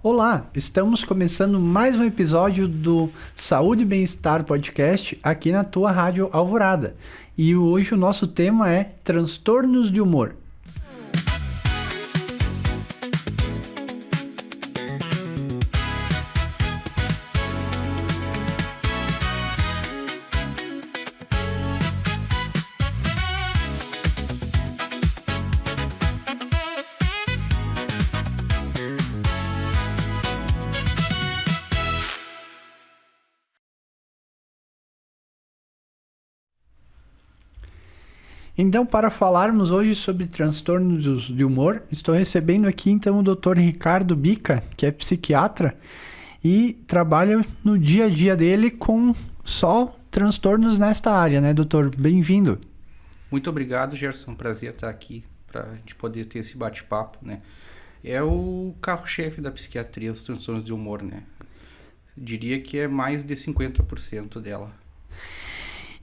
Olá, estamos começando mais um episódio do Saúde e Bem-Estar Podcast aqui na tua Rádio Alvorada. E hoje o nosso tema é transtornos de humor. Então, para falarmos hoje sobre transtornos de humor, estou recebendo aqui então o Dr. Ricardo Bica, que é psiquiatra e trabalha no dia a dia dele com só transtornos nesta área, né, doutor? Bem-vindo. Muito obrigado, Gerson. Prazer estar aqui para a gente poder ter esse bate-papo, né? É o carro-chefe da psiquiatria, os transtornos de humor, né? Eu diria que é mais de 50% dela.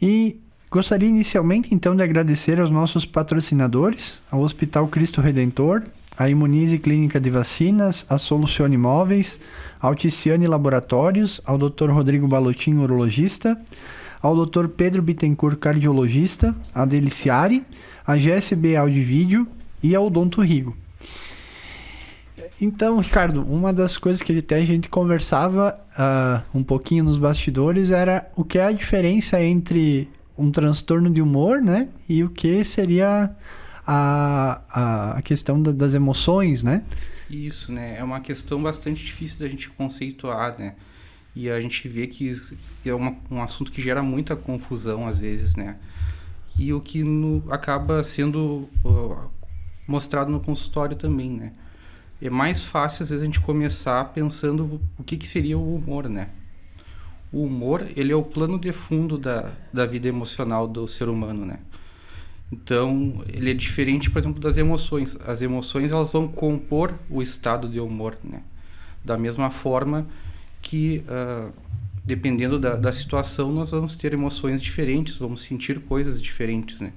E gostaria inicialmente, então, de agradecer aos nossos patrocinadores, ao Hospital Cristo Redentor, a Imunize Clínica de Vacinas, a Solucione Imóveis, ao Ticiane Laboratórios, ao Dr. Rodrigo Balotin, urologista, ao Dr. Pedro Bittencourt, cardiologista, a Deliciare, a GSB Áudio e Vídeo e ao Odonto Rigo. Então, Ricardo, uma das coisas que até a gente conversava um pouquinho nos bastidores era o que é a diferença entre um transtorno de humor, né? E o que seria a questão das emoções, né? Isso, né? É uma questão bastante difícil da gente conceituar, né? E a gente vê que é um assunto que gera muita confusão às vezes, né? E o que acaba sendo mostrado no consultório também, né? É mais fácil às vezes a gente começar pensando o que seria o humor, né? O humor, ele é o plano de fundo da vida emocional do ser humano, né? Então, ele é diferente, por exemplo, das emoções. As emoções, elas vão compor o estado de humor, né? Da mesma forma que, dependendo da situação, nós vamos ter emoções diferentes, vamos sentir coisas diferentes, né?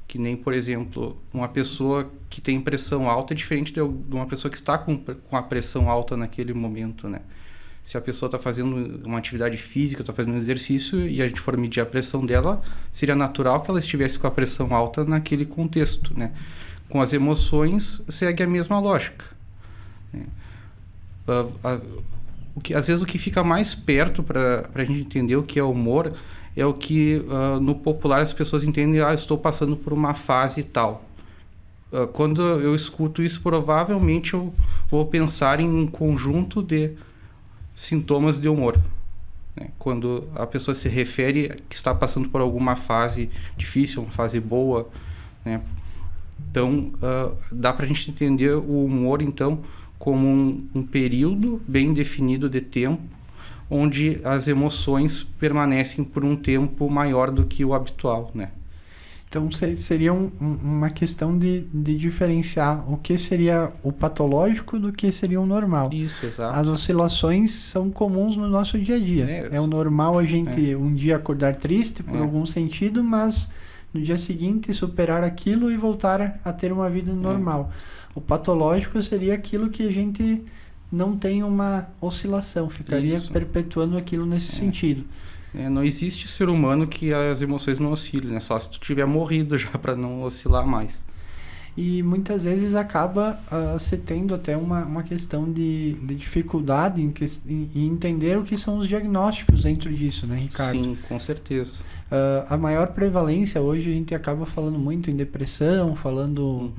Que nem, por exemplo, uma pessoa que tem pressão alta é diferente de uma pessoa que está com a pressão alta naquele momento, né? Se a pessoa está fazendo uma atividade física, está fazendo um exercício e a gente for medir a pressão dela, seria natural que ela estivesse com a pressão alta naquele contexto, né? Com as emoções, segue a mesma lógica, né? Às vezes o que fica mais perto para a gente entender o que é humor é o que no popular as pessoas entendem, estou passando por uma fase tal. Quando eu escuto isso, provavelmente eu vou pensar em um conjunto de sintomas de humor, né? Quando a pessoa se refere que está passando por alguma fase difícil, uma fase boa, né? Então, dá para a gente entender o humor, então, como um período bem definido de tempo, onde as emoções permanecem por um tempo maior do que o habitual, né? Então, seria uma questão de diferenciar o que seria o patológico do que seria o normal. Isso, exato. As oscilações são comuns no nosso dia a dia. É o normal a gente um dia acordar triste por algum sentido, mas no dia seguinte superar aquilo e voltar a ter uma vida normal. O patológico seria aquilo que a gente não tem uma oscilação, ficaria perpetuando aquilo nesse sentido. Não existe ser humano que as emoções não oscilem, né? Só se tu tiver morrido já para não oscilar mais. E muitas vezes acaba se tendo até uma questão de dificuldade em entender o que são os diagnósticos dentro disso, né, Ricardo? Sim, com certeza. A maior prevalência hoje a gente acaba falando muito em depressão, falando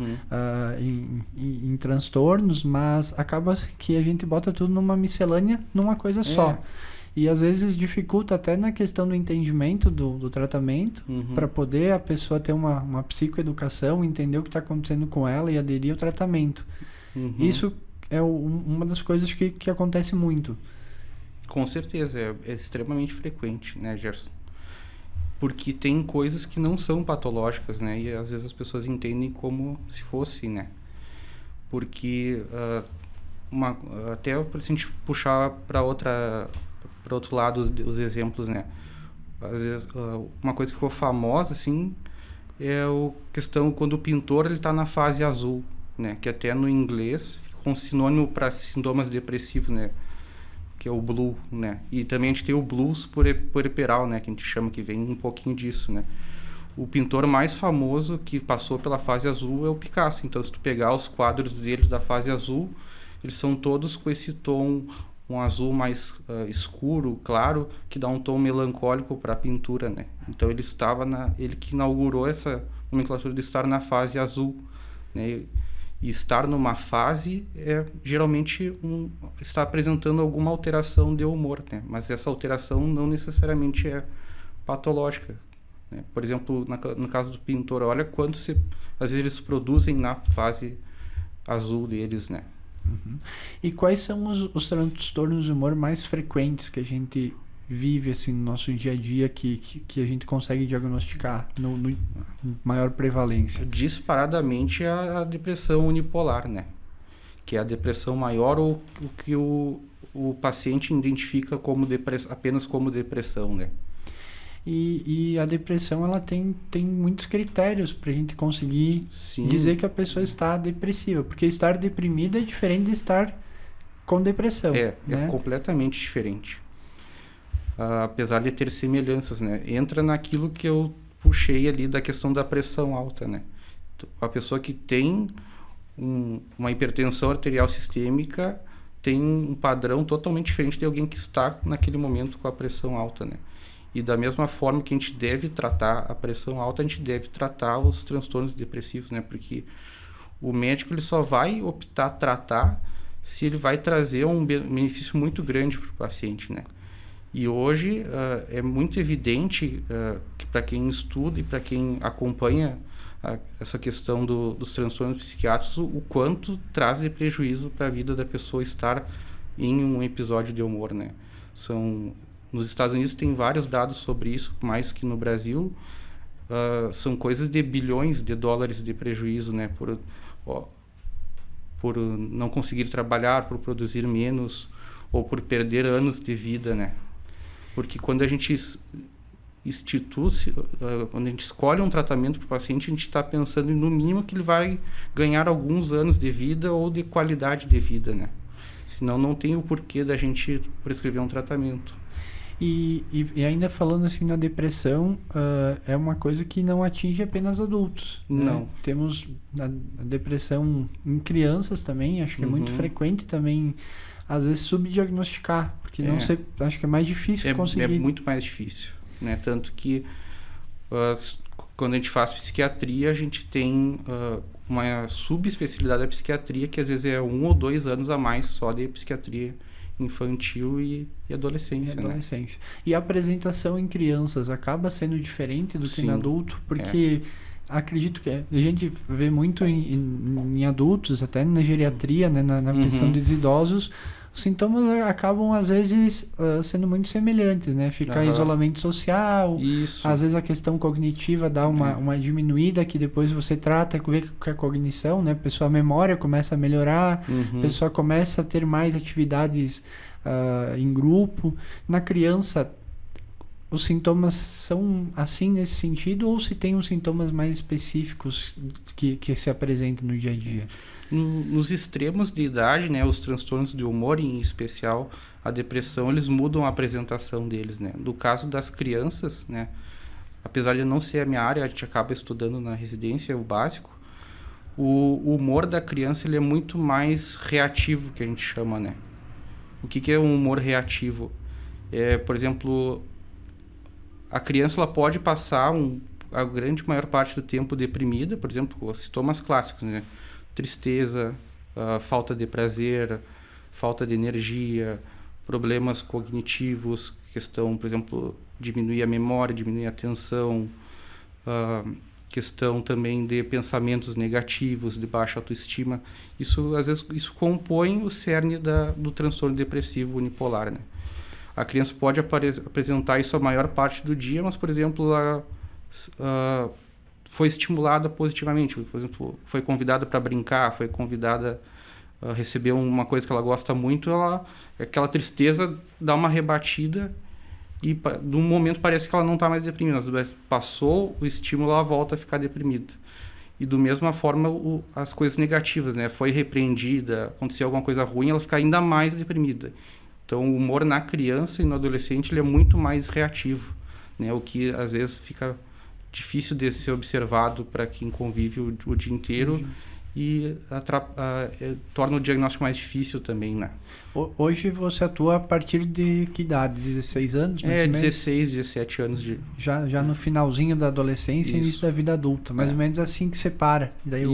em transtornos, mas acaba que a gente bota tudo numa miscelânea, numa coisa só. E às vezes dificulta até na questão do entendimento do tratamento, para poder a pessoa ter uma psicoeducação, entender o que está acontecendo com ela e aderir ao tratamento. Isso é uma das coisas que acontece muito. Com certeza, é extremamente frequente, né, Gerson? Porque tem coisas que não são patológicas, né? E às vezes as pessoas entendem como se fossem, né? Porque até para a gente puxar para outro lado os exemplos, né? Às vezes, uma coisa que ficou famosa, assim, é a questão quando o pintor ele está na fase azul, né? Que até no inglês como sinônimo para sintomas depressivos, né? Que é o blue, né? E também a gente tem o blues puerperal, né? Que a gente chama, que vem um pouquinho disso, né? O pintor mais famoso que passou pela fase azul é o Picasso. Então, se tu pegar os quadros dele da fase azul, eles são todos com esse tom, um azul mais escuro, claro, que dá um tom melancólico para a pintura, né? Então, ele que inaugurou essa nomenclatura de estar na fase azul, né? E estar numa fase geralmente está apresentando alguma alteração de humor, né? Mas essa alteração não necessariamente é patológica, né? Por exemplo, no caso do pintor, olha quanto às vezes eles produzem na fase azul deles, né? Uhum. E quais são os transtornos de humor mais frequentes que a gente vive assim, no nosso dia a dia que a gente consegue diagnosticar no maior prevalência? Disparadamente a depressão unipolar, né? Que é a depressão maior ou o que o paciente identifica como apenas como depressão, né? E a depressão, ela tem muitos critérios para a gente conseguir dizer que a pessoa está depressiva. Porque estar deprimido é diferente de estar com depressão. É né? completamente diferente. Apesar de ter semelhanças, né? Entra naquilo que eu puxei ali da questão da pressão alta, né? A pessoa que tem uma hipertensão arterial sistêmica tem um padrão totalmente diferente de alguém que está naquele momento com a pressão alta, né? E da mesma forma que a gente deve tratar a pressão alta, a gente deve tratar os transtornos depressivos, né? Porque o médico ele só vai optar tratar se ele vai trazer um benefício muito grande para o paciente, né? E hoje é muito evidente que para quem estuda e para quem acompanha essa questão dos transtornos psiquiátricos, o quanto traz de prejuízo para a vida da pessoa estar em um episódio de humor, né? Nos Estados Unidos tem vários dados sobre isso, mais que no Brasil. São coisas de bilhões de dólares de prejuízo, né? Por não conseguir trabalhar, por produzir menos ou por perder anos de vida, né? Porque quando a gente quando a gente escolhe um tratamento para o paciente, a gente está pensando no mínimo que ele vai ganhar alguns anos de vida ou de qualidade de vida, né? Senão não tem o porquê da gente prescrever um tratamento. E ainda falando assim na depressão, é uma coisa que não atinge apenas adultos. Não. Né? Temos a depressão em crianças também, acho que é muito frequente também, às vezes, subdiagnosticar, porque não sei, acho que é mais difícil conseguir. É muito mais difícil, né? Tanto que quando a gente faz psiquiatria, a gente tem uma subespecialidade da psiquiatria que às vezes é 1 ou 2 anos a mais só de psiquiatria infantil e adolescência, né? E a apresentação em crianças acaba sendo diferente do que em adulto, porque acredito que a gente vê muito em adultos, até na geriatria, né, na questão dos idosos, os sintomas acabam às vezes sendo muito semelhantes, né? Fica isolamento social, às vezes a questão cognitiva dá uma diminuída que depois você trata com a cognição, né? A memória começa a melhorar, a pessoa começa a ter mais atividades em grupo. Na criança, os sintomas são assim nesse sentido ou se tem uns sintomas mais específicos que se apresentam no dia a dia? Nos extremos de idade, né, os transtornos de humor, em especial a depressão, eles mudam a apresentação deles, né? No caso das crianças, né, apesar de não ser a minha área, a gente acaba estudando na residência o básico, o humor da criança ele é muito mais reativo, que a gente chama, né? O que é um humor reativo? Por exemplo, a criança ela pode passar a grande maior parte do tempo deprimida, por exemplo, os sintomas clássicos, né? Tristeza, falta de prazer, falta de energia, problemas cognitivos, questão, por exemplo, diminuir a memória, diminuir a atenção, questão também de pensamentos negativos, de baixa autoestima. Isso, às vezes, isso compõe o cerne do transtorno depressivo unipolar, né? A criança pode apresentar isso a maior parte do dia, mas, por exemplo, foi estimulada positivamente, por exemplo, foi convidada para brincar, foi convidada a receber uma coisa que ela gosta muito, aquela tristeza dá uma rebatida e de um momento parece que ela não está mais deprimida, mas passou o estímulo, ela volta a ficar deprimida. E do mesma forma as coisas negativas, né? Foi repreendida, aconteceu alguma coisa ruim, ela fica ainda mais deprimida. Então o humor na criança e no adolescente ele é muito mais reativo, né? O que às vezes fica difícil de ser observado para quem convive o dia inteiro e torna o diagnóstico mais difícil também, né? Hoje você atua a partir de que idade? 16 anos? Mais ou menos? 16, 17 anos de... Já no finalzinho da adolescência e início da vida adulta. Mais ou menos assim que separa. E daí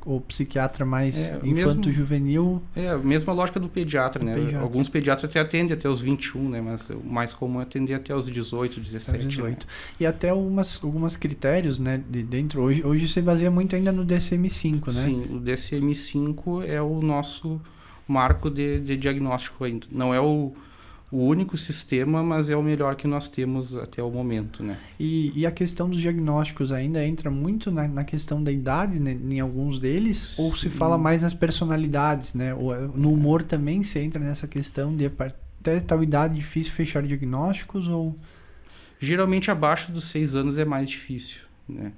o psiquiatra mais infanto-juvenil... a mesma lógica do pediatra, né? Pediatra. Alguns pediatras até atendem até os 21, né? Mas o mais comum é atender até os 18, 17. Até 18. Né? E até algumas critérios, né? De dentro. Hoje se baseia muito ainda no DSM-5, né? Sim, o DSM-5 é o nosso marco de diagnóstico ainda. Não é o único sistema, mas é o melhor que nós temos até o momento, né? E a questão dos diagnósticos ainda entra muito na questão da idade, né, em alguns deles? Sim. Ou se fala mais nas personalidades, né? No humor também se entra nessa questão de até tal idade difícil fechar diagnósticos? Ou... Geralmente abaixo dos 6 anos é mais difícil, né?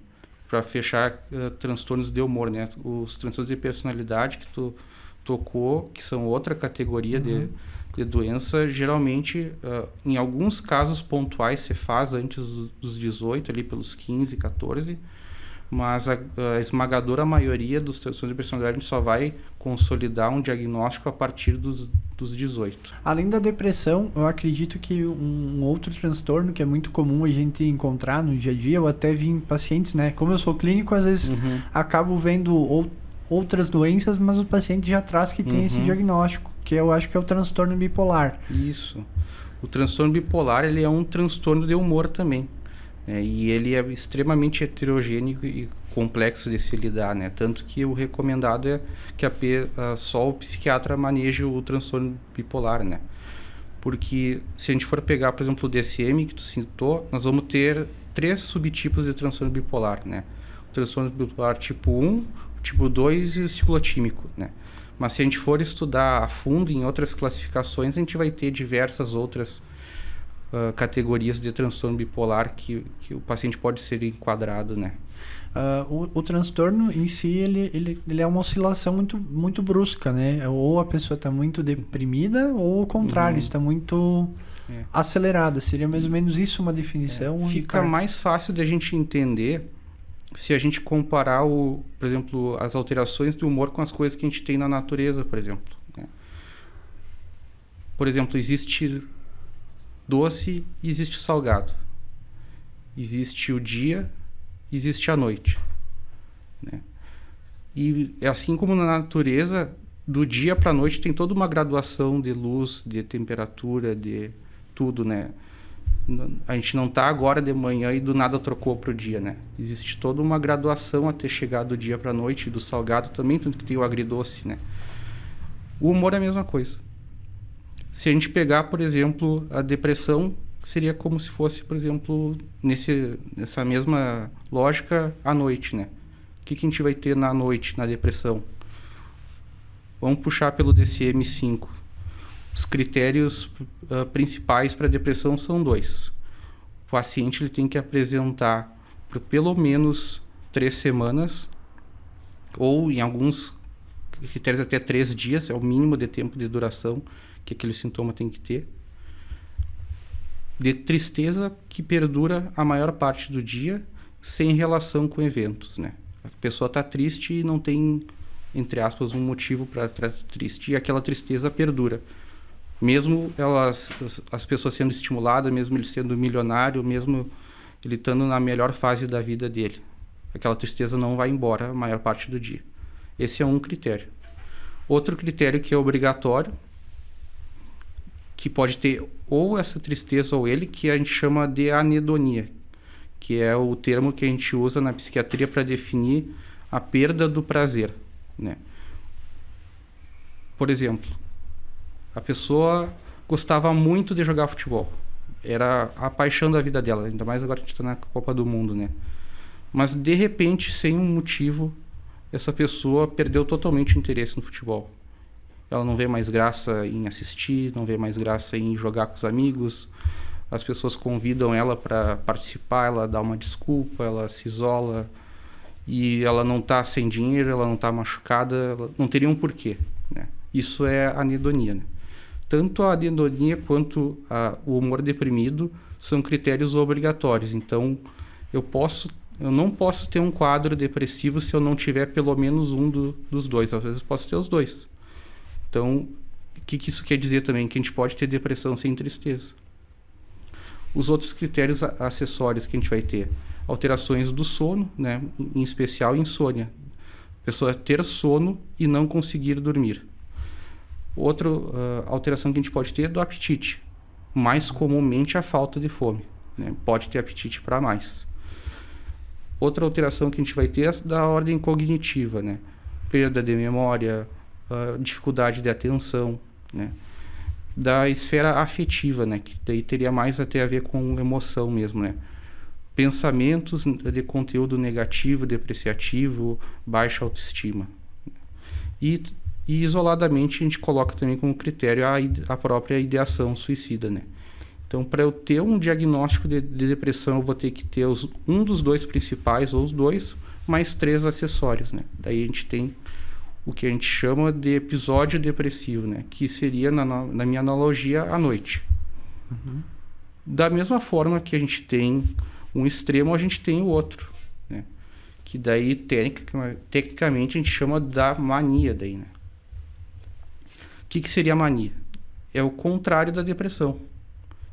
Para fechar transtornos de humor, né? Os transtornos de personalidade que tu tocou, que são outra categoria de doença, geralmente, em alguns casos pontuais, se faz antes dos 18, ali pelos 15, 14, mas a esmagadora maioria dos transtornos de personalidade a gente só vai consolidar um diagnóstico a partir dos 18. Além da depressão, eu acredito que um outro transtorno que é muito comum a gente encontrar no dia a dia, eu até vi em pacientes, né? Como eu sou clínico, às vezes acabo vendo outras doenças, mas o paciente já traz que tem esse diagnóstico, que eu acho que é o transtorno bipolar. Isso. O transtorno bipolar, ele é um transtorno de humor também, né? E ele é extremamente heterogêneo e complexo de se lidar, né? Tanto que o recomendado é que só o psiquiatra maneje o transtorno bipolar, né? Porque se a gente for pegar, por exemplo, o DSM que tu citou, nós vamos ter 3 subtipos de transtorno bipolar, né? O transtorno bipolar tipo 1, tipo 2 e o ciclotímico, né? Mas se a gente for estudar a fundo em outras classificações, a gente vai ter diversas outras categorias de transtorno bipolar que o paciente pode ser enquadrado, né? O transtorno em si, ele é uma oscilação muito, muito brusca, né? Ou a pessoa está muito deprimida, ou o contrário, está muito acelerada. Seria mais ou menos isso uma definição? Fica mais fácil de a gente entender se a gente comparar, por exemplo, as alterações do humor com as coisas que a gente tem na natureza, por exemplo, né? Por exemplo, existe doce e existe salgado. Existe o dia, existe a noite, né? E assim como na natureza, do dia para a noite tem toda uma graduação de luz, de temperatura, de tudo, né? A gente não está agora de manhã e do nada trocou para o dia, né? Existe toda uma graduação até chegar do dia para a noite, e do salgado também, tanto que tem o agridoce, né? O humor é a mesma coisa. Se a gente pegar, por exemplo, a depressão, seria como se fosse, por exemplo, nessa mesma lógica, a noite, né? O que a gente vai ter na noite, na depressão? Vamos puxar pelo DSM-5. Os critérios principais para a depressão são 2. O paciente ele tem que apresentar por pelo menos 3 semanas, ou em alguns critérios até 3 dias, é o mínimo de tempo de duração que aquele sintoma tem que ter, de tristeza que perdura a maior parte do dia, sem relação com eventos, né? A pessoa está triste e não tem, entre aspas, um motivo para estar triste, e aquela tristeza perdura. Mesmo as pessoas sendo estimuladas, mesmo ele sendo milionário, mesmo ele estando na melhor fase da vida dele, aquela tristeza não vai embora a maior parte do dia. Esse é um critério. Outro critério que é obrigatório, que pode ter ou essa tristeza ou ele, que a gente chama de anedonia, que é o termo que a gente usa na psiquiatria para definir a perda do prazer, né? Por exemplo, a pessoa gostava muito de jogar futebol. Era a paixão da vida dela, ainda mais agora que a gente está na Copa do Mundo, né? Mas, de repente, sem um motivo, essa pessoa perdeu totalmente o interesse no futebol. Ela não vê mais graça em assistir, não vê mais graça em jogar com os amigos. As pessoas convidam ela para participar, ela dá uma desculpa, ela se isola. e ela não está sem dinheiro, ela não está machucada, ela não teria um porquê, né? Isso é anedonia, né? Tanto a anedonia quanto o humor deprimido são critérios obrigatórios. Então, eu não posso ter um quadro depressivo se eu não tiver pelo menos um dos dois. Às vezes posso ter os dois. Então, o que isso quer dizer também? Que a gente pode ter depressão sem tristeza. Os outros critérios acessórios que a gente vai ter: alterações do sono, né? Em especial insônia. A pessoa ter sono e não conseguir dormir. Outra alteração que a gente pode ter é do apetite. Mais comumente a falta de fome, né? Pode ter apetite para mais. Outra alteração que a gente vai ter é da ordem cognitiva, né? Perda de memória, dificuldade de atenção, né? Da esfera afetiva, né? Que daí teria mais até a ver com emoção mesmo, né? Pensamentos de conteúdo negativo, depreciativo, baixa autoestima. E isoladamente a gente coloca também como critério a própria ideação suicida, né? Então, para eu ter um diagnóstico de depressão, eu vou ter que ter um dos dois principais, ou os dois, mais 3 acessórios, né? Daí a gente tem o que a gente chama de episódio depressivo, né? Que seria, na minha analogia, à noite. Uhum. Da mesma forma que a gente tem um extremo, a gente tem o outro, né? Que daí, tecnicamente, a gente chama da mania, daí, né? O que seria a mania? É o contrário da depressão.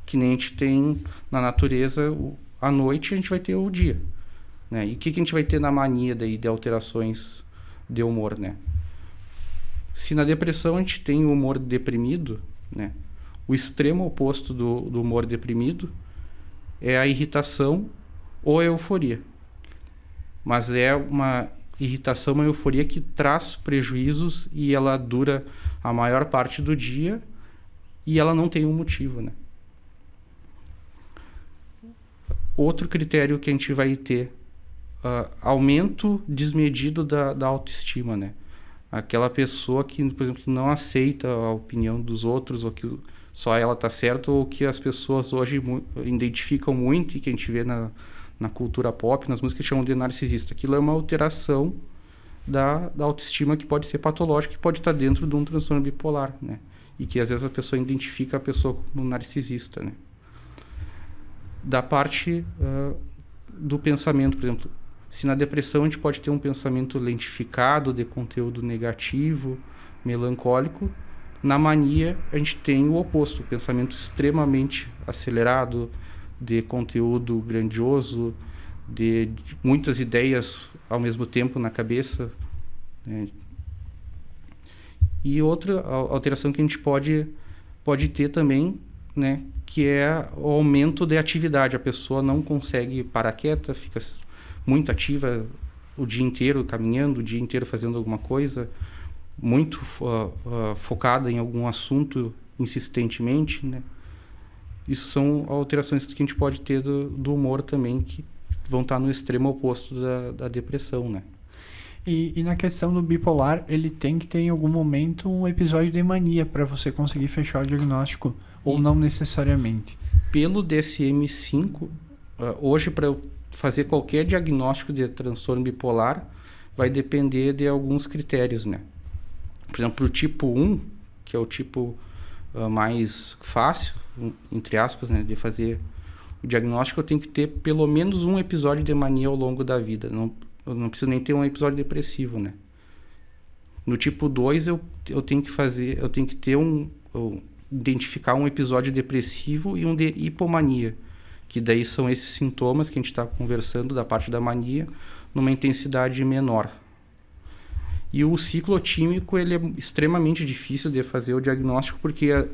Que nem a gente tem na natureza, à noite a gente vai ter o dia, né? E o que a gente vai ter na mania daí de alterações de humor, né? Se na depressão a gente tem o humor deprimido, né? O extremo oposto do humor deprimido é a irritação ou a euforia. Mas é uma irritação, uma euforia que traz prejuízos e ela dura a maior parte do dia e ela não tem um motivo, né? Outro critério que a gente vai ter, aumento desmedido da autoestima, né? Aquela pessoa que, por exemplo, não aceita a opinião dos outros, ou que só ela está certa, ou que as pessoas hoje identificam muito, e que a gente vê na cultura pop, nas músicas, chamam de narcisista. Aquilo é uma alteração da autoestima que pode ser patológica, que pode estar dentro de um transtorno bipolar, né? E que às vezes a pessoa identifica a pessoa como narcisista, né? Da parte do pensamento, por exemplo, se na depressão a gente pode ter um pensamento lentificado, de conteúdo negativo, melancólico, na mania a gente tem o oposto, o pensamento extremamente acelerado, de conteúdo grandioso, de muitas ideias ao mesmo tempo na cabeça, né? E outra alteração que a gente pode ter também, né, que é o aumento de atividade. A pessoa não consegue parar quieta, fica muito ativa o dia inteiro caminhando, o dia inteiro fazendo alguma coisa, muito focada em algum assunto insistentemente, né? Isso são alterações que a gente pode ter do humor também, que vão estar no extremo oposto da depressão, né? E na questão do bipolar, ele tem que ter em algum momento um episódio de mania para você conseguir fechar o diagnóstico, ou não necessariamente? Pelo DSM-5, hoje, para eu fazer qualquer diagnóstico de transtorno bipolar, vai depender de alguns critérios, né? Por exemplo, o tipo 1, que é o tipo mais fácil, entre aspas, né, de fazer o diagnóstico, eu tenho que ter pelo menos um episódio de mania ao longo da vida. Eu não preciso nem ter um episódio depressivo, né? No tipo 2, eu tenho que ter identificar um episódio depressivo e um de hipomania, que daí são esses sintomas que a gente está conversando da parte da mania, numa intensidade menor. E o ciclotímico, ele é extremamente difícil de fazer o diagnóstico, porque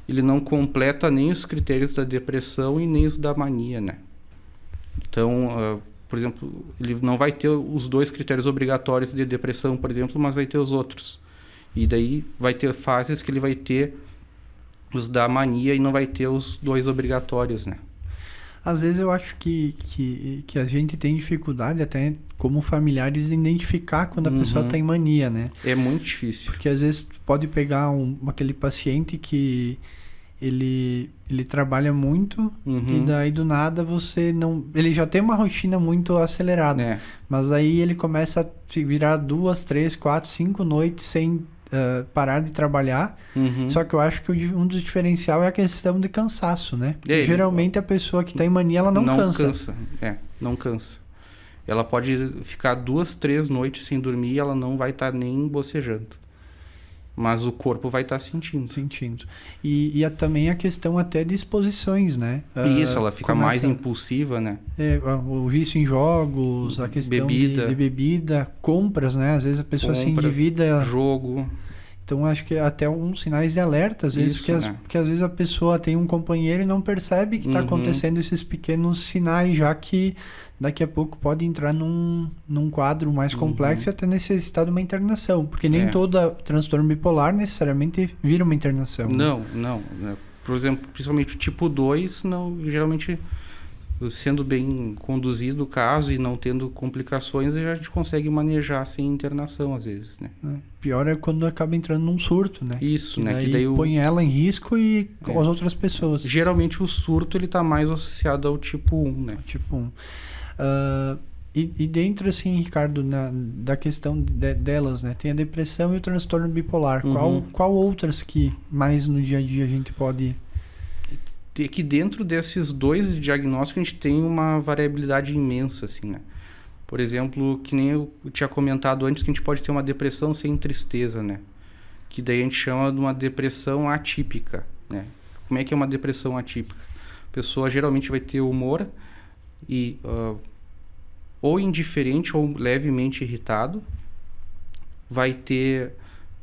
ele não completa nem os critérios da depressão e nem os da mania, né? Então, por exemplo, ele não vai ter os 2 critérios obrigatórios de depressão, por exemplo, mas vai ter os outros. E daí vai ter fases que ele vai ter os da mania e não vai ter os 2 obrigatórios, né? Às vezes eu acho que a gente tem dificuldade até como familiares de identificar quando a pessoa está em mania, né? É muito difícil. Porque às vezes pode pegar aquele paciente que ele trabalha muito e daí do nada você não... Ele já tem uma rotina muito acelerada, mas aí ele começa a virar 2, 3, 4, 5 noites sem parar de trabalhar. Só que eu acho que um dos diferenciais é a questão de cansaço, né? Geralmente a pessoa que tem mania, ela não cansa. Não cansa. Ela pode ficar 2, 3 noites sem dormir e ela não vai estar nem bocejando. Mas o corpo vai estar sentindo. E também a questão até de exposições, né? Isso, ela fica mais impulsiva, né? O vício em jogos, a questão de bebida, compras, né? Às vezes a pessoa se endivida... Jogo... Então, acho que até alguns sinais de alerta, às vezes, porque às vezes a pessoa tem um companheiro e não percebe que está acontecendo esses pequenos sinais, já que daqui a pouco pode entrar num quadro mais complexo e até necessitar de uma internação, porque nem todo transtorno bipolar necessariamente vira uma internação. Não. Por exemplo, principalmente o tipo 2, geralmente... Sendo bem conduzido o caso e não tendo complicações, a gente consegue manejar sem internação, às vezes, né? Pior é quando acaba entrando num surto, né? Isso, né? Que daí põe ela em risco e as outras pessoas. Geralmente o surto ele tá mais associado ao tipo 1, né? Tipo 1. E dentro, assim, Ricardo, da questão delas, né? Tem a depressão e o transtorno bipolar. Qual outras que mais no dia a dia a gente pode... Que dentro desses dois diagnósticos a gente tem uma variabilidade imensa, assim, né? Por exemplo, que nem eu tinha comentado antes, que a gente pode ter uma depressão sem tristeza, né? Que daí a gente chama de uma depressão atípica, né? Como é que é uma depressão atípica? A pessoa geralmente vai ter humor e ou indiferente ou levemente irritado, vai ter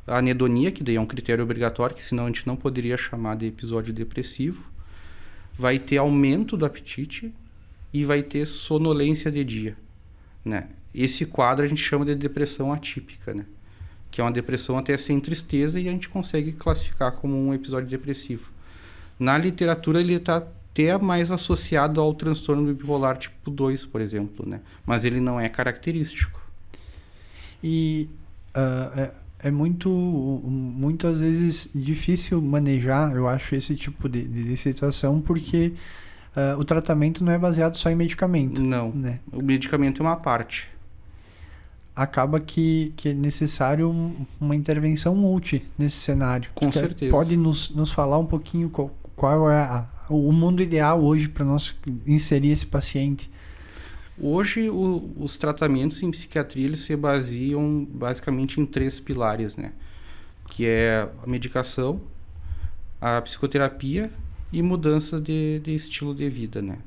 a anedonia, que daí é um critério obrigatório, que senão a gente não poderia chamar de episódio depressivo, vai ter aumento do apetite e vai ter sonolência de dia, né? Esse quadro a gente chama de depressão atípica, né? Que é uma depressão até sem tristeza e a gente consegue classificar como um episódio depressivo. Na literatura ele está até mais associado ao transtorno bipolar tipo 2, por exemplo, né? Mas ele não é característico. E é muitas vezes difícil manejar, eu acho, esse tipo de situação, porque o tratamento não é baseado só em medicamento. Não, né? O medicamento é uma parte. Acaba que é necessário uma intervenção multi nesse cenário. Com certeza. Pode nos falar um pouquinho qual é o mundo ideal hoje para nós inserir esse paciente? Hoje, os tratamentos em psiquiatria eles se baseiam basicamente em 3 pilares, né? Que é a medicação, a psicoterapia e mudança de estilo de vida, né?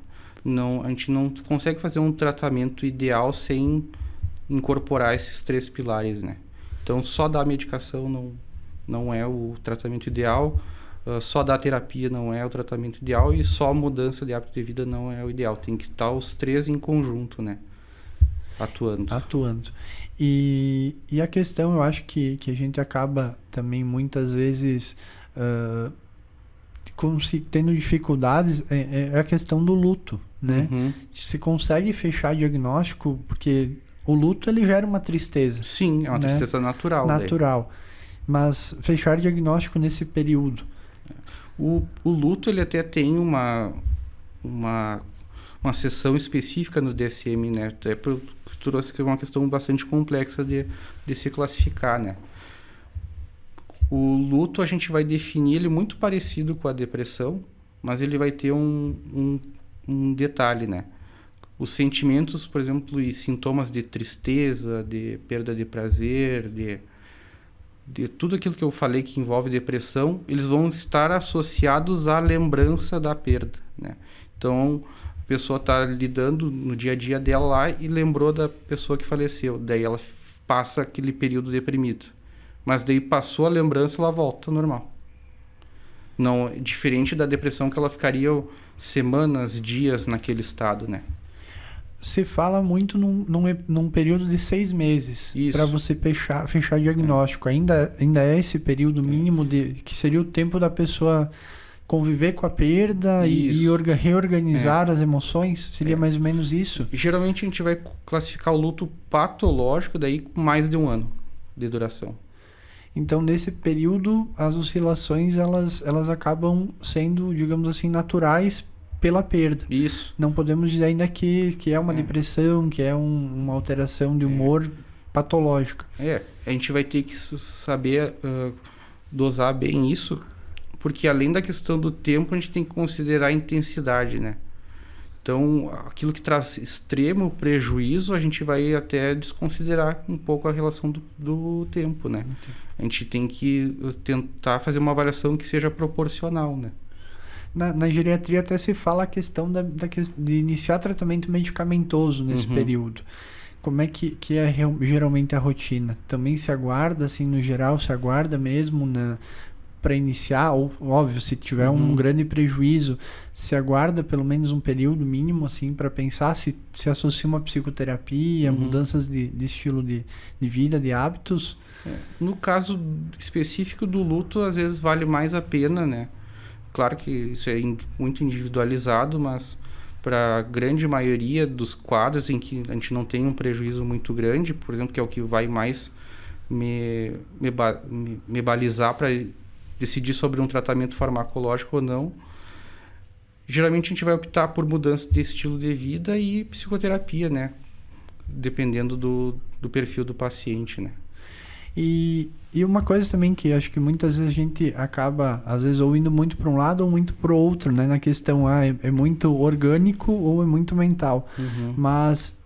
A gente não consegue fazer um tratamento ideal sem incorporar esses 3 pilares, né? Então, só dar medicação não é o tratamento ideal, só dar terapia não é o tratamento ideal e só a mudança de hábito de vida não é o ideal. Tem que estar os 3 em conjunto, né? Atuando. E a questão, eu acho que a gente acaba também muitas vezes tendo dificuldades, é a questão do luto, né? Se consegue fechar diagnóstico, porque o luto ele gera uma tristeza. Sim, é uma tristeza natural. Natural. Mas fechar diagnóstico nesse período. O luto ele até tem uma seção específica no DSM, né? Até trouxe que é uma questão bastante complexa de se classificar, né? O luto a gente vai definir ele muito parecido com a depressão, mas ele vai ter um detalhe, né? Os sentimentos, por exemplo, e sintomas de tristeza, de perda de prazer, de tudo aquilo que eu falei que envolve depressão, eles vão estar associados à lembrança da perda, né? Então, a pessoa está lidando no dia a dia dela lá e lembrou da pessoa que faleceu. Daí ela passa aquele período deprimido. Mas daí passou a lembrança, ela volta ao normal. Não, diferente da depressão que ela ficaria semanas, dias naquele estado, né? Se fala muito num período de 6 meses para você fechar diagnóstico. Ainda é esse período mínimo que seria o tempo da pessoa conviver com a perda e reorganizar as emoções? Seria mais ou menos isso? Geralmente a gente vai classificar o luto patológico daí com mais de 1 ano de duração. Então, nesse período, as oscilações, elas acabam sendo, digamos assim, naturais pela perda. Isso. Não podemos dizer ainda que é uma depressão, que é uma alteração de humor patológica. A gente vai ter que saber dosar bem isso, porque além da questão do tempo, a gente tem que considerar a intensidade, né? Então, aquilo que traz extremo prejuízo, a gente vai até desconsiderar um pouco a relação do tempo, né? A gente tem que tentar fazer uma avaliação que seja proporcional, né? Na geriatria até se fala a questão de iniciar tratamento medicamentoso nesse período. Como é que é geralmente a rotina? Também se aguarda, assim, no geral, se aguarda mesmo para iniciar, ou óbvio, se tiver um grande prejuízo, se aguarda pelo menos um período mínimo, assim, para pensar se associa uma psicoterapia, mudanças de estilo de vida, de hábitos. No caso específico do luto, às vezes vale mais a pena, né? Claro que isso é muito individualizado, mas para a grande maioria dos quadros em que a gente não tem um prejuízo muito grande, por exemplo, que é o que vai mais me balizar para decidir sobre um tratamento farmacológico ou não, geralmente a gente vai optar por mudança de estilo de vida e psicoterapia, né? Dependendo do perfil do paciente, né? E uma coisa também que acho que muitas vezes a gente acaba, às vezes, ou indo muito para um lado ou muito para o outro, né? Na questão, é muito orgânico ou é muito mental. Mas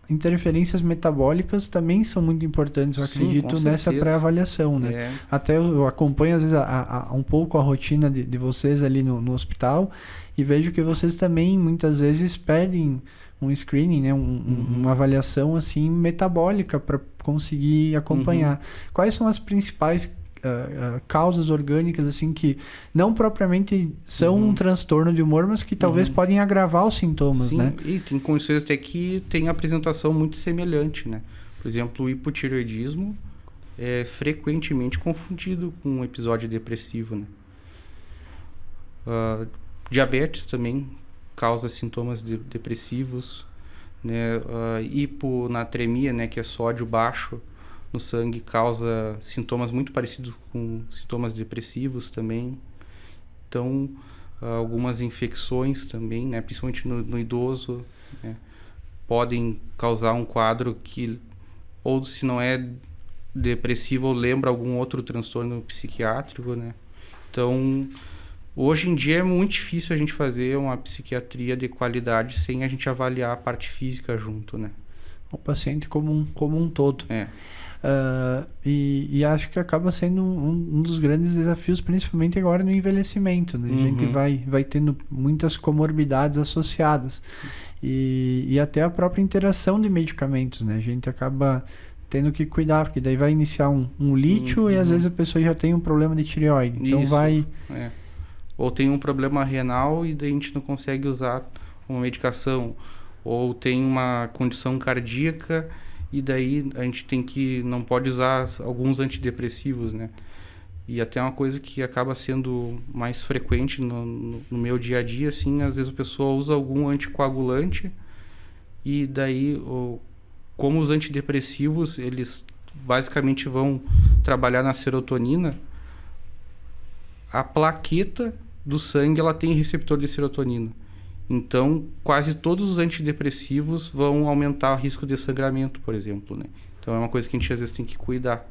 interferências metabólicas também são muito importantes, eu acredito, nessa pré-avaliação, né? Até eu acompanho, às vezes, um pouco a rotina de vocês ali no hospital e vejo que vocês também, muitas vezes, pedem um screening, né? Uma avaliação, assim, metabólica para conseguir acompanhar. Quais são as principais causas orgânicas, assim, que não propriamente são um transtorno de humor, mas que talvez podem agravar os sintomas, né? E tem condições até que tem apresentação muito semelhante, né? Por exemplo, o hipotireoidismo é frequentemente confundido com um episódio depressivo, né? Diabetes também causa sintomas depressivos, né? Hiponatremia, né, que é sódio baixo no sangue, causa sintomas muito parecidos com sintomas depressivos também. Então, algumas infecções também, né, principalmente no idoso, né, podem causar um quadro que, ou se não é depressivo, lembra algum outro transtorno psiquiátrico, né? Então, hoje em dia é muito difícil a gente fazer uma psiquiatria de qualidade sem a gente avaliar a parte física junto, né? O paciente como um todo. E acho que acaba sendo um dos grandes desafios, principalmente agora no envelhecimento, né? A gente vai tendo muitas comorbidades associadas. E até a própria interação de medicamentos, né? A gente acaba tendo que cuidar, porque daí vai iniciar um lítio e às vezes a pessoa já tem um problema de tireoide. Então ou tem um problema renal e daí a gente não consegue usar uma medicação, ou tem uma condição cardíaca e daí a gente não pode usar alguns antidepressivos, né? E até uma coisa que acaba sendo mais frequente no meu dia a dia, assim, às vezes a pessoa usa algum anticoagulante e daí, como os antidepressivos, eles basicamente vão trabalhar na serotonina, a plaqueta do sangue, ela tem receptor de serotonina. Então, quase todos os antidepressivos vão aumentar o risco de sangramento, por exemplo, né? Então, é uma coisa que a gente às vezes tem que cuidar.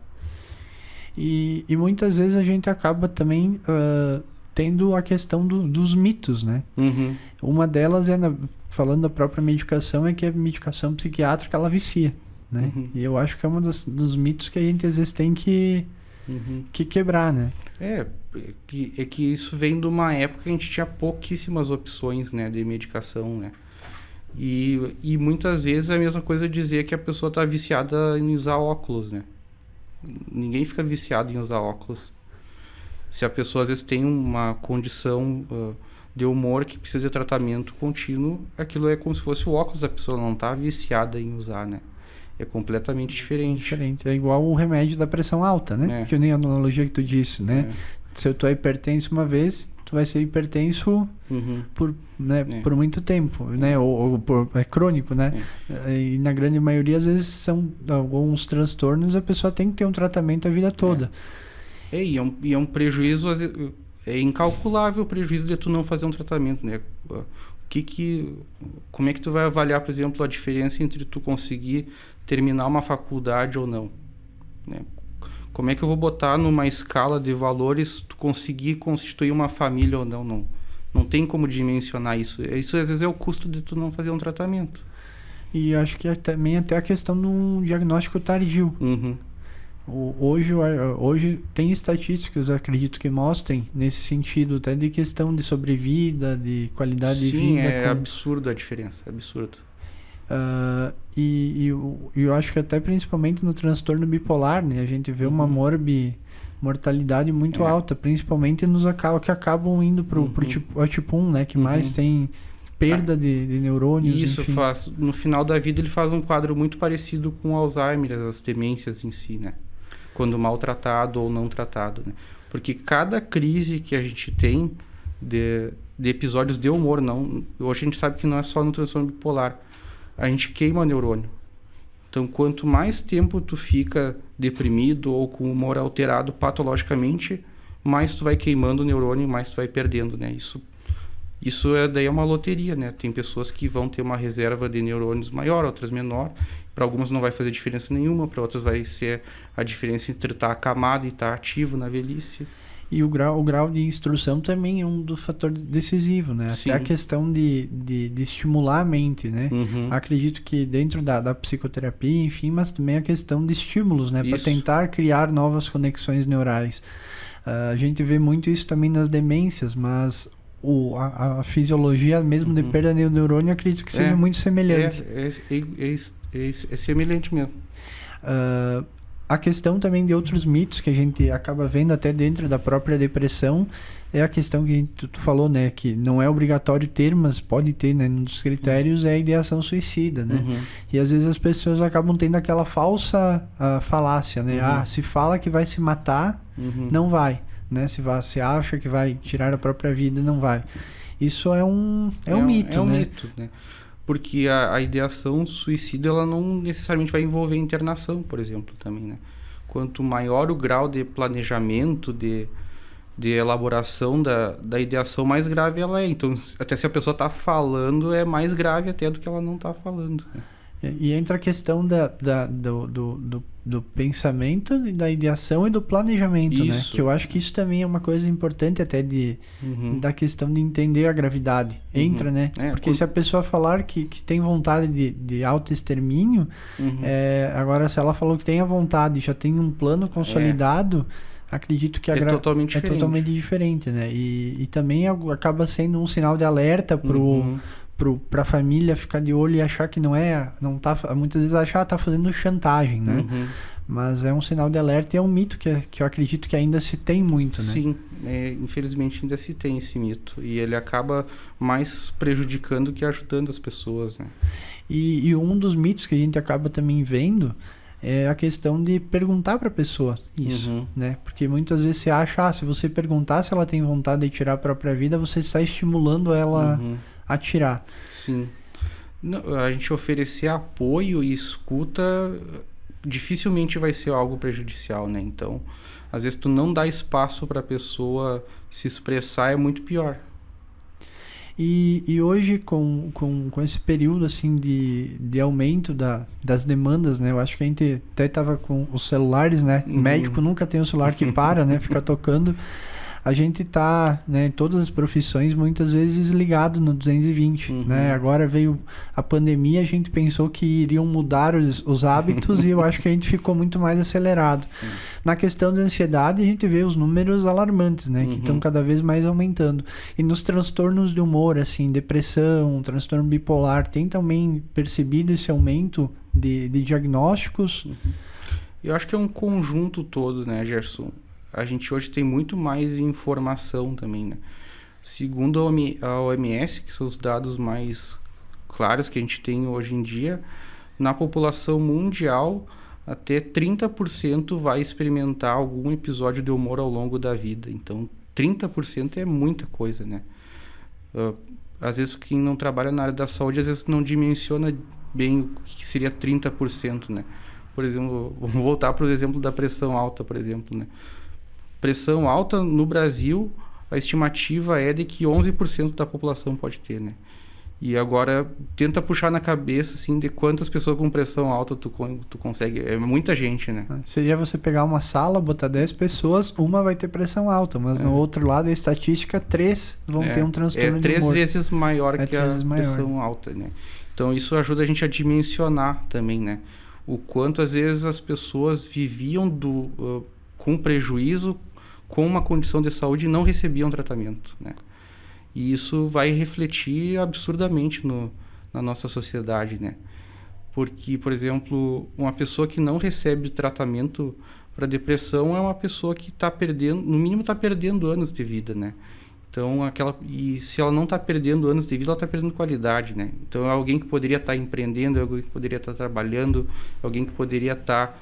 E muitas vezes a gente acaba também tendo a questão dos mitos, né? Uma delas falando da própria medicação, é que a medicação psiquiátrica, ela vicia, né? E eu acho que é um dos mitos que a gente às vezes tem que quebrar, né? É que isso vem de uma época que a gente tinha pouquíssimas opções, né, de medicação, né? E muitas vezes é a mesma coisa dizer que a pessoa está viciada em usar óculos, né? Ninguém fica viciado em usar óculos. Se a pessoa às vezes tem uma condição de humor que precisa de tratamento contínuo, aquilo é como se fosse o óculos, a pessoa não está viciada em usar, né? É completamente diferente. É igual o remédio da pressão alta, né? Que nem a analogia que tu disse, né? Se tu é hipertenso uma vez, tu vai ser hipertenso por muito tempo, né? Ou é crônico, né? E na grande maioria, às vezes, são alguns transtornos, a pessoa tem que ter um tratamento a vida toda. E é um prejuízo, é incalculável o prejuízo de tu não fazer um tratamento, né? Como é que tu vai avaliar, por exemplo, a diferença entre tu conseguir terminar uma faculdade ou não, né? Como é que eu vou botar numa escala de valores tu conseguir constituir uma família ou não? Não tem como dimensionar isso. Isso às vezes é o custo de tu não fazer um tratamento. E acho que também até a questão de um diagnóstico tardio. Hoje tem estatísticas, eu acredito, que mostrem nesse sentido, até de questão de sobrevida, de qualidade de vida. Sim, é absurdo a diferença, é absurdo. E eu acho que até principalmente no transtorno bipolar, né, a gente vê uma mortalidade muito alta, principalmente nos que acabam indo pro tipo 1, né, que mais tem perda de neurônios. Isso enfim. no final da vida ele faz um quadro muito parecido com o Alzheimer, as demências em si, né? Quando mal tratado ou não tratado, né? Porque cada crise que a gente tem de episódios de humor, hoje a gente sabe que não é só no transtorno bipolar, a gente queima neurônio. Então, quanto mais tempo tu fica deprimido ou com o humor alterado patologicamente, mais tu vai queimando o neurônio e mais tu vai perdendo, né? Isso daí é uma loteria, né? Tem pessoas que vão ter uma reserva de neurônios maior, outras menor. Para algumas não vai fazer diferença nenhuma, para outras vai ser a diferença entre estar acamado e estar ativo na velhice. E o grau de instrução também é um dos fatores decisivos, né? Sim. Até a questão de estimular a mente, né? Acredito que dentro da psicoterapia, enfim, mas também a questão de estímulos, né? Para tentar criar novas conexões neurais. A gente vê muito isso também nas demências, mas a fisiologia mesmo de perda de neurônio, acredito que seja muito semelhante. É semelhante mesmo. A questão também de outros mitos que a gente acaba vendo até dentro da própria depressão é a questão que tu falou, né? Que não é obrigatório ter, mas pode ter, né? Um dos critérios é a ideação suicida, né? E às vezes as pessoas acabam tendo aquela falsa falácia, né? Se fala que vai se matar, não vai, né? Se acha que vai tirar a própria vida, não vai. Isso é um mito, né? Mito, né? Porque a ideação suicida, ela não necessariamente vai envolver internação, por exemplo, também, né? Quanto maior o grau de planejamento, de elaboração da ideação, mais grave ela é. Então, até se a pessoa está falando, é mais grave até do que ela não está falando, né? E entra a questão do pensamento, da ideação e do planejamento, né? Que eu acho que isso também é uma coisa importante até da questão de entender a gravidade. Entra, né? Porque se a pessoa falar que tem vontade de autoextermínio, agora se ela falou que tem a vontade, já tem um plano consolidado, acredito que é totalmente diferente, né? E também acaba sendo um sinal de alerta pra família ficar de olho e achar que muitas vezes achar tá fazendo chantagem, né? Mas é um sinal de alerta e é um mito que eu acredito que ainda se tem muito, né? Sim, infelizmente ainda se tem esse mito e ele acaba mais prejudicando que ajudando as pessoas, né? E um dos mitos que a gente acaba também vendo é a questão de perguntar para a pessoa isso, né? Porque muitas vezes você acha, se você perguntar se ela tem vontade de tirar a própria vida, você está estimulando ela a tirar. Sim. A gente oferecer apoio e escuta dificilmente vai ser algo prejudicial, né? Então, às vezes tu não dá espaço para a pessoa se expressar, é muito pior. E hoje, com esse período assim de aumento das demandas, né? Eu acho que a gente até estava com os celulares, né? O médico nunca tem um celular que para, né? Fica tocando. A gente tá, né, em todas as profissões, muitas vezes ligado no 220, né? Agora veio a pandemia, a gente pensou que iriam mudar os hábitos e eu acho que a gente ficou muito mais acelerado. Na questão da ansiedade, a gente vê os números alarmantes, né? Que estão cada vez mais aumentando. E nos transtornos de humor, assim, depressão, transtorno bipolar, tem também percebido esse aumento de diagnósticos? Eu acho que é um conjunto todo, né, Gerson? A gente hoje tem muito mais informação também, né? Segundo a OMS, que são os dados mais claros que a gente tem hoje em dia, na população mundial, até 30% vai experimentar algum episódio de humor ao longo da vida. Então, 30% é muita coisa, né? Às vezes, quem não trabalha na área da saúde, às vezes não dimensiona bem o que seria 30%, né? Por exemplo, vamos voltar para o exemplo da pressão alta, por exemplo, né? Pressão alta no Brasil, a estimativa é de que 11% da população pode ter, né? E agora tenta puxar na cabeça assim de quantas pessoas com pressão alta tu consegue. É muita gente, né? Seria você pegar uma sala, botar 10 pessoas, uma vai ter pressão alta, mas no outro lado, a estatística, 3 vão ter um transtorno de humor. É 3 vezes maior que a pressão alta, né? Então isso ajuda a gente a dimensionar também, né? O quanto às vezes as pessoas viviam com prejuízo com uma condição de saúde e não recebiam tratamento, né? E isso vai refletir absurdamente na nossa sociedade, né? Porque, por exemplo, uma pessoa que não recebe tratamento para depressão é uma pessoa que está perdendo, no mínimo está perdendo anos de vida, né? Então, e se ela não está perdendo anos de vida, ela está perdendo qualidade, né? Então, é alguém que poderia estar empreendendo, é alguém que poderia estar trabalhando, é alguém que poderia estar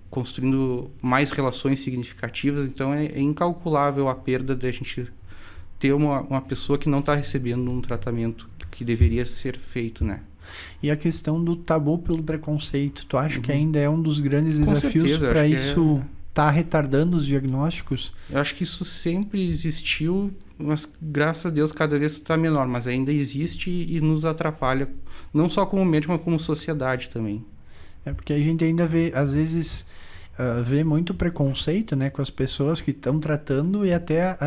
construindo mais relações significativas. Então, é incalculável a perda de a gente ter uma pessoa que não está recebendo um tratamento que deveria ser feito, né? E a questão do tabu pelo preconceito, tu acha que ainda é um dos grandes desafios para isso tá retardando os diagnósticos? Eu acho que isso sempre existiu, mas graças a Deus cada vez está menor, mas ainda existe e nos atrapalha, não só como médico, mas como sociedade também. É porque a gente ainda vê, às vezes, vê muito preconceito, né, com as pessoas que estão tratando, e até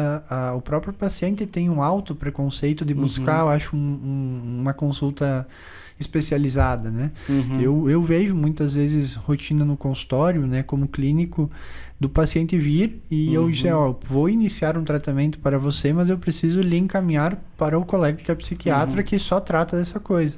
o próprio paciente tem um alto preconceito de buscar, eu acho, uma consulta especializada, né? Eu vejo muitas vezes rotina no consultório, né, como clínico, do paciente vir e eu dizer, vou iniciar um tratamento para você, mas eu preciso lhe encaminhar para o colega que é psiquiatra que só trata dessa coisa.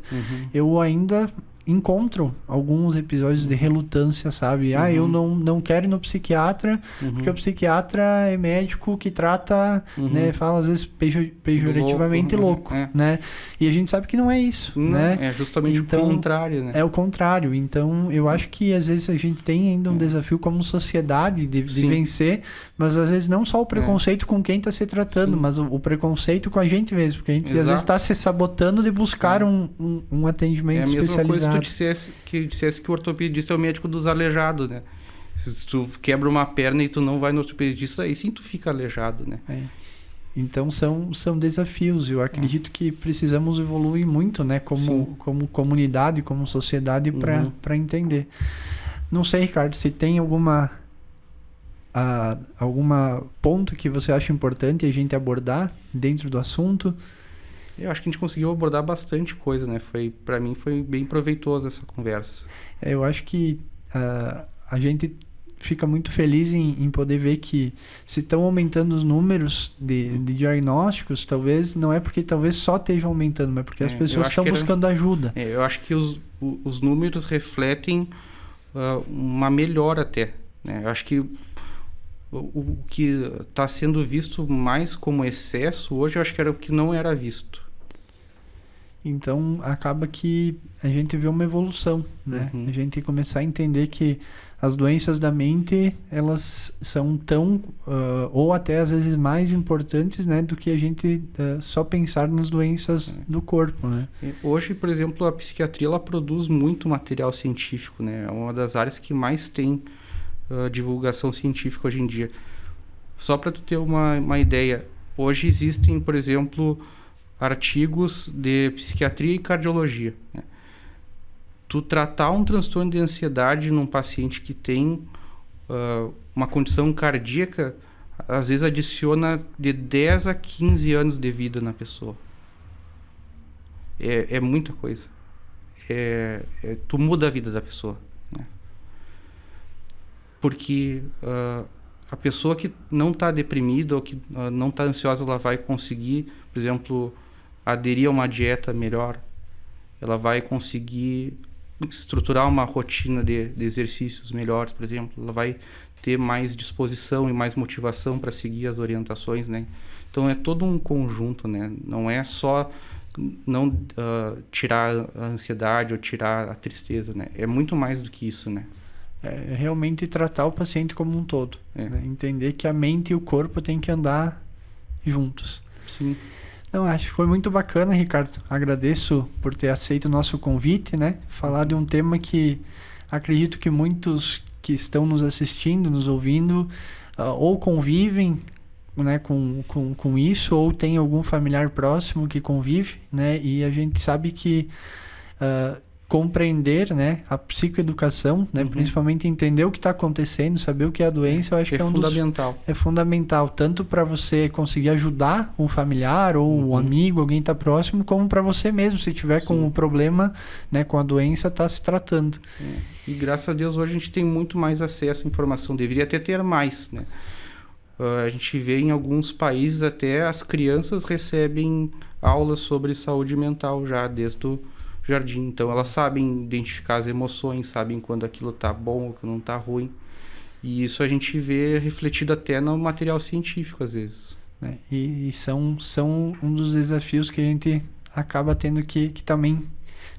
Eu ainda encontro alguns episódios de relutância, sabe? Eu não quero ir no psiquiatra, porque o psiquiatra é médico que trata, né? Fala às vezes pejorativamente louco, né? E a gente sabe que não é isso, né? É justamente o contrário, né? É o contrário. Então, eu acho que às vezes a gente tem ainda um desafio como sociedade de vencer, mas às vezes não só o preconceito com quem está se tratando, mas o preconceito com a gente mesmo, porque a gente às vezes está se sabotando de buscar um atendimento especializado. Que dissesse que o ortopedista é o médico dos aleijados, né? Se tu quebra uma perna e tu não vai no ortopedista, aí sim tu fica aleijado, né? Então são desafios. Eu acredito que precisamos evoluir muito, né? Como comunidade, como sociedade, para entender. Não sei, Ricardo, se tem alguma ponto que você acha importante a gente abordar dentro do assunto. Eu acho que a gente conseguiu abordar bastante coisa, né? Para mim foi bem proveitosa essa conversa. Eu acho que a gente fica muito feliz em poder ver que se estão aumentando os números de diagnósticos, talvez não é porque talvez só estejam aumentando, mas porque as pessoas estão buscando ajuda. Eu acho que os números refletem uma melhora até, né? Eu acho que o que está sendo visto mais como excesso hoje, eu acho que era o que não era visto. Então, acaba que a gente vê uma evolução, né? A gente começar a entender que as doenças da mente, elas são tão, ou até às vezes mais importantes, né? Do que a gente só pensar nas doenças do corpo, né? Hoje, por exemplo, a psiquiatria, ela produz muito material científico, né? É uma das áreas que mais tem divulgação científica hoje em dia. Só para tu ter uma ideia, hoje existem, por exemplo, artigos de psiquiatria e cardiologia, né? Tu tratar um transtorno de ansiedade num paciente que tem uma condição cardíaca, às vezes adiciona de 10 a 15 anos de vida na pessoa. É muita coisa. Tu muda a vida da pessoa, né? Porque a pessoa que não está deprimida ou que não está ansiosa, ela vai conseguir, por exemplo, aderir a uma dieta melhor, ela vai conseguir estruturar uma rotina de exercícios melhores, por exemplo, ela vai ter mais disposição e mais motivação para seguir as orientações, né? Então é todo um conjunto, né? Não é só tirar a ansiedade ou tirar a tristeza, né? É muito mais do que isso, né? É realmente tratar o paciente como um todo. Né? Entender que a mente e o corpo têm que andar juntos. Sim. Então, acho que foi muito bacana, Ricardo. Agradeço por ter aceito o nosso convite, né? Falar de um tema que acredito que muitos que estão nos assistindo, nos ouvindo, ou convivem, né, com isso, ou tem algum familiar próximo que convive, né? E a gente sabe que compreender, né, a psicoeducação, né, principalmente entender o que está acontecendo, saber o que é a doença, eu acho que é fundamental. É fundamental, tanto para você conseguir ajudar um familiar ou um amigo, alguém está próximo, como para você mesmo, se tiver com um problema, né, com a doença, tá se tratando. E graças a Deus hoje a gente tem muito mais acesso à informação, deveria até ter mais, né? A gente vê em alguns países até as crianças recebem aulas sobre saúde mental já desde o jardim, então elas sabem identificar as emoções, sabem quando aquilo tá bom ou que não tá ruim, e isso a gente vê refletido até no material científico às vezes. E são um dos desafios que a gente acaba tendo que também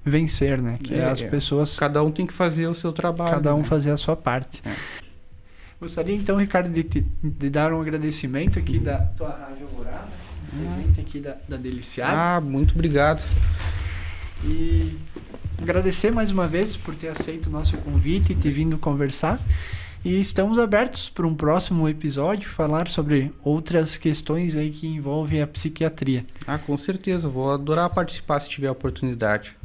vencer, né? Que as pessoas... Cada um tem que fazer o seu trabalho. Cada um fazer a sua parte. Gostaria então, Ricardo, de dar um agradecimento aqui da tua Rádio Alvorada, presente aqui da Deliciar. Muito obrigado. E agradecer mais uma vez por ter aceito o nosso convite e ter vindo conversar. E estamos abertos para um próximo episódio, falar sobre outras questões aí que envolvem a psiquiatria. Com certeza, vou adorar participar se tiver a oportunidade.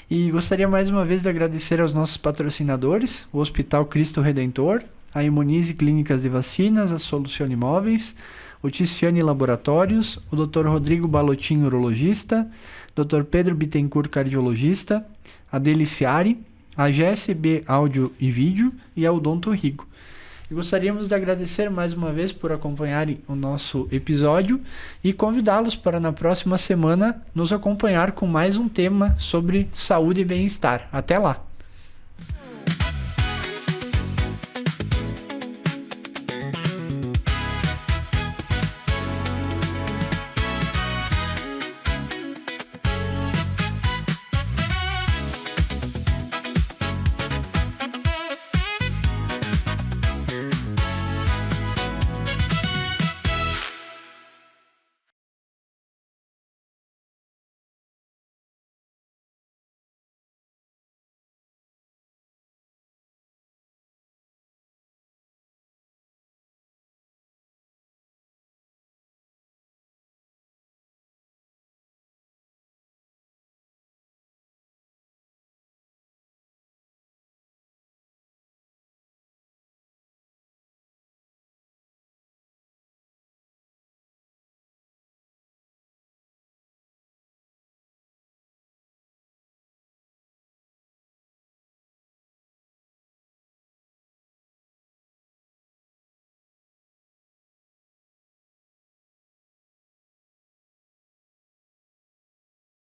E gostaria mais uma vez de agradecer aos nossos patrocinadores, o Hospital Cristo Redentor, a Imunize Clínicas de Vacinas, a Solucione Imóveis, o Ticiane Laboratórios, o Dr. Rodrigo Balotin, urologista, Dr. Pedro Bittencourt, cardiologista, a Deliciare, a GSB Áudio e Vídeo e a Odonto Rico. E gostaríamos de agradecer mais uma vez por acompanharem o nosso episódio e convidá-los para na próxima semana nos acompanhar com mais um tema sobre saúde e bem-estar. Até lá!